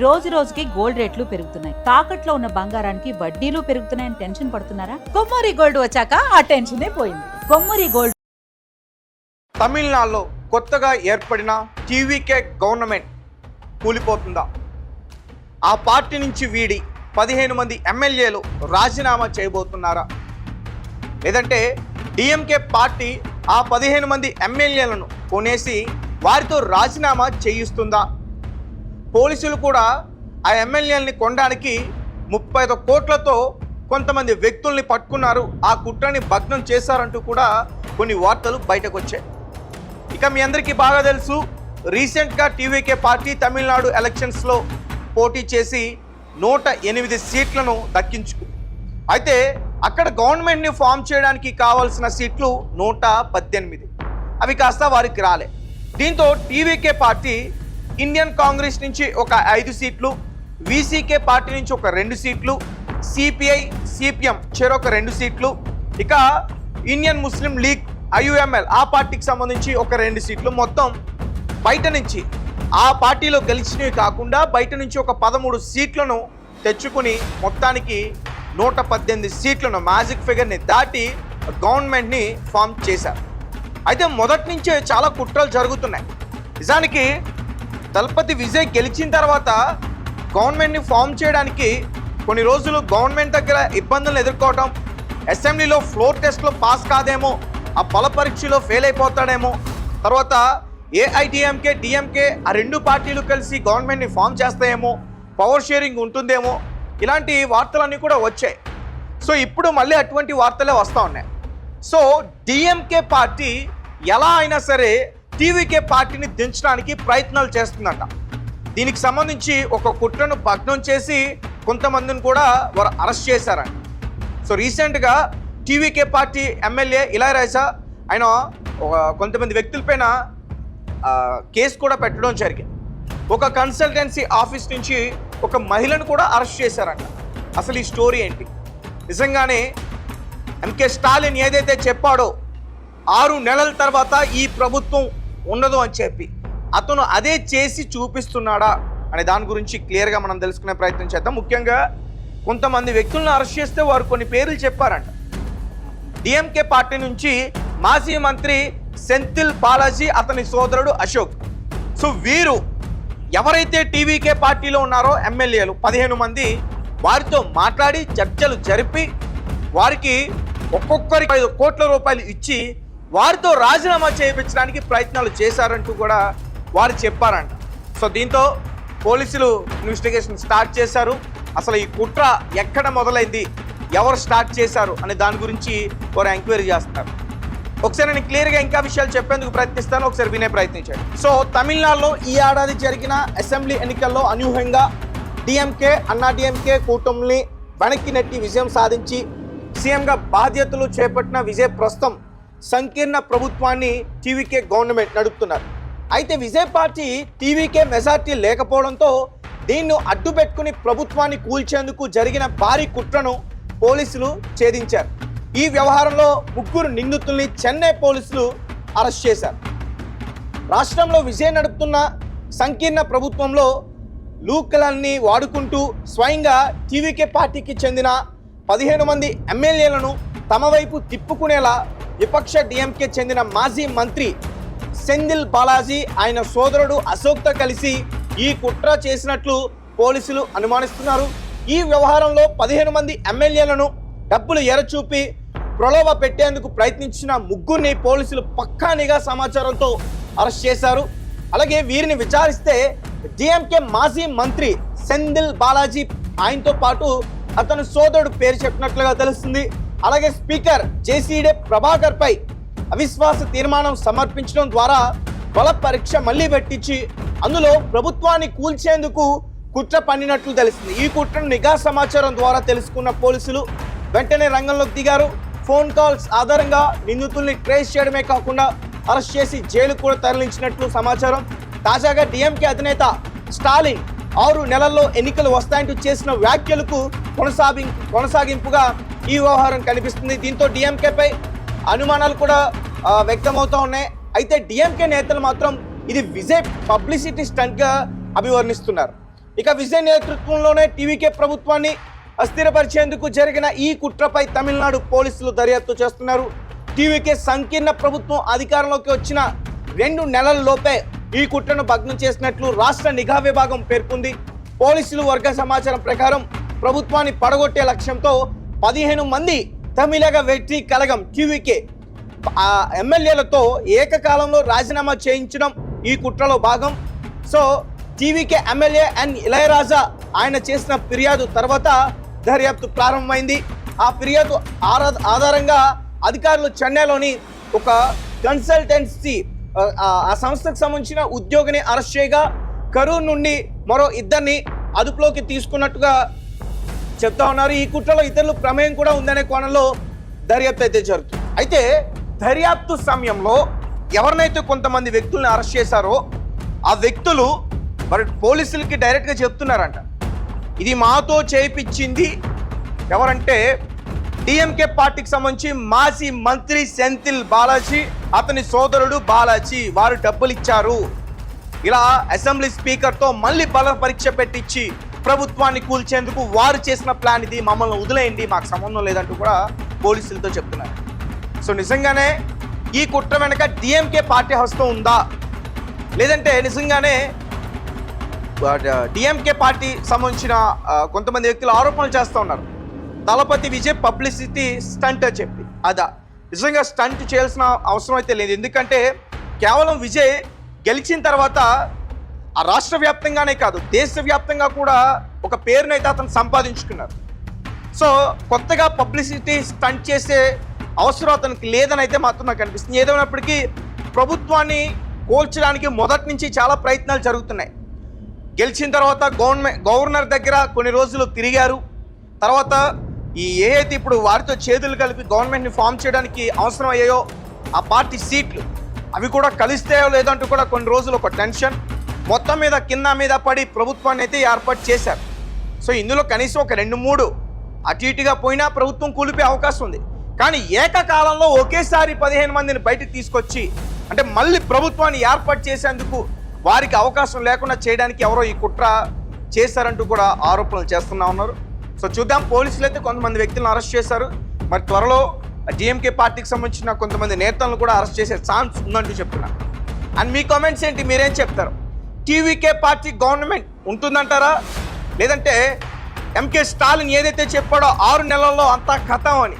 రోజు రోజుకి గోల్డ్ రేట్లు పెరుగుతున్నాయి. తాకట్లో ఉన్న బంగారానికి వడ్డీలు పెరుగుతున్నాయని టెన్షన్ పడుతున్నారా? కొమ్మూరి గోల్డ్ వచ్చాక ఆ టెన్షనే పోయింది. కొమ్మూరి గోల్డ్. తమిళనాడులో కొత్తగా ఏర్పడిన టీవీకే గవర్నమెంట్ కూలిపోతుందా? ఆ పార్టీ నుంచి వీడి 15 మంది ఎమ్మెల్యేలు రాజీనామా చేయబోతున్నారా? లేదంటే డిఎంకే పార్టీ ఆ 15 మంది ఎమ్మెల్యేలను కొనేసి వారితో రాజీనామా చేయిస్తుందా? పోలీసులు కూడా ఆ ఎమ్మెల్యేలని కొనడానికి 35 కోట్లతో కొంతమంది వ్యక్తుల్ని పట్టుకున్నారు. ఆ కుట్రని భగ్నం చేశారంటూ కూడా కొన్ని వార్తలు బయటకు వచ్చాయి. ఇక మీ అందరికీ బాగా తెలుసు, రీసెంట్గా టీవీకే పార్టీ తమిళనాడు ఎలక్షన్స్లో పోటీ చేసి 108 సీట్లను దక్కించుకుంది. అయితే అక్కడ గవర్నమెంట్ని ఫామ్ చేయడానికి కావాల్సిన సీట్లు 118. అవి కాస్త వారికి రాలే. దీంతో టీవీకే పార్టీ ఇండియన్ కాంగ్రెస్ నుంచి ఒక 5 సీట్లు, వీసీకే పార్టీ నుంచి ఒక 2 సీట్లు, సిపిఐ సిపిఎం చెరొక 2 సీట్లు, ఇక ఇండియన్ ముస్లిం లీగ్ ఐయుఎంఎల్ ఆ పార్టీకి సంబంధించి ఒక 2 సీట్లు, మొత్తం బయట నుంచి ఆ పార్టీలో గెలిచినవి కాకుండా బయట నుంచి ఒక 13 సీట్లను తెచ్చుకుని మొత్తానికి 118 సీట్లను మ్యాజిక్ ఫిగర్ని దాటి గవర్నమెంట్ని ఫామ్ చేశారు. అయితే మొదటి నుంచే చాలా కుట్రలు జరుగుతున్నాయి. నిజానికి దళపతి విజయ్ గెలిచిన తర్వాత గవర్నమెంట్ని ఫామ్ చేయడానికి కొన్ని రోజులు గవర్నమెంట్ దగ్గర ఇబ్బందులు ఎదుర్కోవటం, అసెంబ్లీలో ఫ్లోర్ టెస్ట్లో పాస్ కాదేమో, ఆ బల పరీక్షలో ఫెయిల్ అయిపోతాడేమో, తర్వాత ఏఐడిఎంకే డిఎంకే ఆ 2 పార్టీలు కలిసి గవర్నమెంట్ని ఫామ్ చేస్తాయేమో, పవర్ షేరింగ్ ఉంటుందేమో, ఇలాంటి వార్తలన్నీ కూడా వచ్చాయి. సో ఇప్పుడు మళ్ళీ అటువంటి వార్తలే వస్తూ ఉన్నాయి. సో డిఎంకే పార్టీ ఎలా అయినా సరే టీవీకే పార్టీని దించడానికి ప్రయత్నాలు చేస్తుందంట. దీనికి సంబంధించి ఒక కుట్రను భగ్నం చేసి కొంతమందిని కూడా వారు అరెస్ట్ చేశారంట. సో రీసెంట్గా టీవీకే పార్టీ ఎమ్మెల్యే ఇళయరాజా ఆయన కొంతమంది వ్యక్తులపైన కేసు కూడా పెట్టడం జరిగింది. ఒక కన్సల్టెన్సీ ఆఫీస్ నుంచి ఒక మహిళను కూడా అరెస్ట్ చేశారంట. అసలు ఈ స్టోరీ ఏంటి? నిజంగానే ఎంకే స్టాలిన్ ఏదైతే చెప్పాడో 6 నెలల తర్వాత ఈ ప్రభుత్వం ఉండదు అని చెప్పి అతను అదే చేసి చూపిస్తున్నాడా అనే దాని గురించి క్లియర్గా మనం తెలుసుకునే ప్రయత్నం చేద్దాం. ముఖ్యంగా కొంతమంది వ్యక్తులను అరెస్ట్ చేస్తే వారు కొన్ని పేర్లు చెప్పారంట. డిఎంకే పార్టీ నుంచి మాజీ మంత్రి సెంథిల్ బాలాజీ, అతని సోదరుడు అశోక్. సో వీరు ఎవరైతే టీవీకే పార్టీలో ఉన్నారో ఎమ్మెల్యేలు 15 మంది, వారితో మాట్లాడి చర్చలు జరిపి వారికి ఒక్కొక్కరికి 5 కోట్ల రూపాయలు ఇచ్చి వారితో రాజీనామా చేయించడానికి ప్రయత్నాలు చేశారంటూ కూడా వారు చెప్పారంట. సో దీంతో పోలీసులు ఇన్వెస్టిగేషన్ స్టార్ట్ చేశారు. అసలు ఈ కుట్ర ఎక్కడ మొదలైంది, ఎవరు స్టార్ట్ చేశారు అనే దాని గురించి వారు ఎంక్వైరీ చేస్తున్నారు. ఒకసారి నేను క్లియర్గా ఇంకా విషయాలు చెప్పేందుకు ప్రయత్నిస్తాను, ఒకసారి వినే ప్రయత్నించండి. సో తమిళనాడులో ఈ ఏడాది జరిగిన అసెంబ్లీ ఎన్నికల్లో అనూహ్యంగా డిఎంకే అన్నా డిఎంకే కూటమిని వెనక్కి నెట్టి విజయం సాధించి సీఎంగా బాధ్యతలు చేపట్టిన విజయ్ ప్రస్తుతం సంకీర్ణ ప్రభుత్వాన్ని టీవీకే గవర్నమెంట్ నడుపుతున్నారు. అయితే విజయ్ పార్టీ టీవీకే మెజార్టీ లేకపోవడంతో దీన్ని అడ్డు పెట్టుకుని ప్రభుత్వాన్ని కూల్చేందుకు జరిగిన భారీ కుట్రను పోలీసులు ఛేదించారు. ఈ వ్యవహారంలో 3 నిందితుల్ని చెన్నై పోలీసులు అరెస్ట్ చేశారు. రాష్ట్రంలో విజయ్ నడుపుతున్న సంకీర్ణ ప్రభుత్వంలో లూకలన్నీ వాడుకుంటూ స్వయంగా టీవీకే పార్టీకి చెందిన 15 మంది ఎమ్మెల్యేలను తమ వైపు తిప్పుకునేలా విపక్ష డిఎంకే చెందిన మాజీ మంత్రి సెంథిల్ బాలాజీ, ఆయన సోదరుడు అశోక్తో కలిసి ఈ కుట్ర చేసినట్లు పోలీసులు అనుమానిస్తున్నారు. ఈ వ్యవహారంలో 15 మంది ఎమ్మెల్యేలను డబ్బులు ఎరచూపి ప్రలోభ పెట్టేందుకు ప్రయత్నించిన 3 పోలీసులు పక్కా నిఘా సమాచారంతో అరెస్ట్ చేశారు. అలాగే వీరిని విచారిస్తే డిఎంకే మాజీ మంత్రి సెంథిల్ బాలాజీ, ఆయనతో పాటు అతని సోదరుడు పేరు చెప్పినట్లుగా తెలుస్తుంది. అలాగే స్పీకర్ జేసీడే ప్రభాకర్ పై అవిశ్వాస తీర్మానం సమర్పించడం ద్వారా బల పరీక్ష మళ్లీ పెట్టించి అందులో ప్రభుత్వాన్ని కూల్చేందుకు కుట్ర పన్నినట్లు తెలిసింది. ఈ కుట్రను నిఘా సమాచారం ద్వారా తెలుసుకున్న పోలీసులు వెంటనే రంగంలోకి దిగారు. ఫోన్ కాల్స్ ఆధారంగా నిందితుల్ని ట్రేస్ చేయడమే కాకుండా అరెస్ట్ చేసి జైలు కూడా తరలించినట్లు సమాచారం. తాజాగా డిఎంకే అధినేత స్టాలిన్ 6 నెలల్లో ఎన్నికలు వస్తాయంటూ చేసిన వ్యాఖ్యలకు కొనసాగింపుగా ఈ వ్యవహారం కనిపిస్తుంది. దీంతో డిఎంకేపై అనుమానాలు కూడా వ్యక్తమవుతూ ఉన్నాయి. అయితే డిఎంకే నేతలు మాత్రం ఇది విజయ్ పబ్లిసిటీ స్టంట్గా అభివర్ణిస్తున్నారు. ఇక విజయ్ నేతృత్వంలోనే టీవీకే ప్రభుత్వాన్ని అస్థిరపరిచేందుకు జరిగిన ఈ కుట్రపై తమిళనాడు పోలీసులు దర్యాప్తు చేస్తున్నారు. టీవీకే సంకీర్ణ ప్రభుత్వం అధికారంలోకి వచ్చిన 2 నెలల్లోపే ఈ కుట్రను భగ్నం చేసినట్లు రాష్ట్ర నిఘా విభాగం పేర్కొంది. పోలీసులు వర్గ సమాచారం ప్రకారం ప్రభుత్వాన్ని పడగొట్టే లక్ష్యంతో 15 మంది తమిళగ వెట్రి కలగం టీవీకే ఎమ్మెల్యేలతో ఏకకాలంలో రాజీనామా చేయించడం ఈ కుట్రలో భాగం. So TVK MLA N Ilaiyaraaja ఆయన చేసిన ఫిర్యాదు తర్వాత దర్యాప్తు ప్రారంభమైంది. ఆ ఫిర్యాదు ఆధారంగా అధికారులు చెన్నైలోని ఒక కన్సల్టెన్సీ ఆ సంస్థకు సంబంధించిన ఉద్యోగిని అరెస్ట్ చేయగా కరూర్ నుండి మరో 2 అదుపులోకి తీసుకున్నట్టుగా చెప్తా ఉన్నారు. ఈ కుట్రలో ఇతరులు ప్రమేయం కూడా ఉందనే కోణంలో దర్యాప్తు అయితే జరుగుతుంది. అయితే దర్యాప్తు సమయంలో ఎవరినైతే కొంతమంది వ్యక్తుల్ని అరెస్ట్ చేశారో ఆ వ్యక్తులు మరి పోలీసులకి డైరెక్ట్గా చెప్తున్నారంట, ఇది మాతో చేయించింది ఎవరంటే డిఎంకే పార్టీకి సంబంధించి మాజీ మంత్రి సెంథిల్ బాలాజీ, అతని సోదరుడు బాలాజీ, వారు డబ్బులు ఇచ్చారు. ఇలా అసెంబ్లీ స్పీకర్తో మళ్ళీ బల పరీక్ష పెట్టించి ప్రభుత్వాన్ని కూల్చేందుకు వారు చేసిన ప్లాన్ ఇది, మమ్మల్ని వదిలేయండి, మాకు సంబంధం లేదంటూ కూడా పోలీసులతో చెప్తున్నారు. సో నిజంగానే ఈ కుట్ర వెనక డిఎంకే పార్టీ హస్తం ఉందా, లేదంటే నిజంగానే డిఎంకే పార్టీ సంబంధించిన కొంతమంది వ్యక్తులు ఆరోపణలు చేస్తూ ఉన్నారు. దళపతి విజయ్ పబ్లిసిటీ స్టంట్ అని చెప్పి, అదా నిజంగా స్టంట్ చేయాల్సిన అవసరం అయితే లేదు. ఎందుకంటే కేవలం విజయ్ గెలిచిన తర్వాత ఆ రాష్ట్ర వ్యాప్తంగానే కాదు దేశవ్యాప్తంగా కూడా ఒక పేరునైతే అతను సంపాదించుకున్నారు. సో కొత్తగా పబ్లిసిటీ స్టంట్ చేసే అవసరం అతనికి లేదని అయితే మాత్రం నాకు అనిపిస్తుంది. ఏదైనప్పటికీ ప్రభుత్వాన్ని కోల్చడానికి మొదటి నుంచి చాలా ప్రయత్నాలు జరుగుతున్నాయి. గెలిచిన తర్వాత గవర్నర్ దగ్గర కొన్ని రోజులు తిరిగారు. తర్వాత ఏదైతే ఇప్పుడు వారితో చేతులు కలిపి గవర్నమెంట్ని ఫామ్ చేయడానికి అవసరం అయ్యాయో ఆ పార్టీ సీట్లు అవి కూడా కలిస్తాయో లేదంటూ కూడా కొన్ని రోజులు ఒక టెన్షన్, మొత్తం మీద కింద మీద పడి ప్రభుత్వాన్ని అయితే ఏర్పాటు చేశారు. సో ఇందులో కనీసం ఒక 2-3 అటు ఇటుగా పోయినా ప్రభుత్వం కూలిపోయే అవకాశం ఉంది. కానీ ఏకకాలంలో ఒకేసారి 15 మందిని బయటకు తీసుకొచ్చి అంటే మళ్ళీ ప్రభుత్వాన్ని ఏర్పాటు చేసేందుకు వారికి అవకాశం లేకుండా చేయడానికి ఎవరో ఈ కుట్ర చేశారంటూ కూడా ఆరోపణలు చేస్తున్నా ఉన్నారు. సో చూద్దాం, పోలీసులు అయితే కొంతమంది వ్యక్తులను అరెస్ట్ చేశారు. మరి త్వరలో డిఎంకే పార్టీకి సంబంధించిన కొంతమంది నేతలను కూడా అరెస్ట్ చేసే ఛాన్స్ ఉందంటూ చెప్తున్నారు. అండ్ మీ కామెంట్స్ ఏంటి, మీరేం చెప్తారు? టీవీకే పార్టీ గవర్నమెంట్ ఉంటుందంటారా, లేదంటే ఎంకే స్టాలిన్ ఏదైతే చెప్పాడో 6 నెలల్లో అంతా ఖతం అని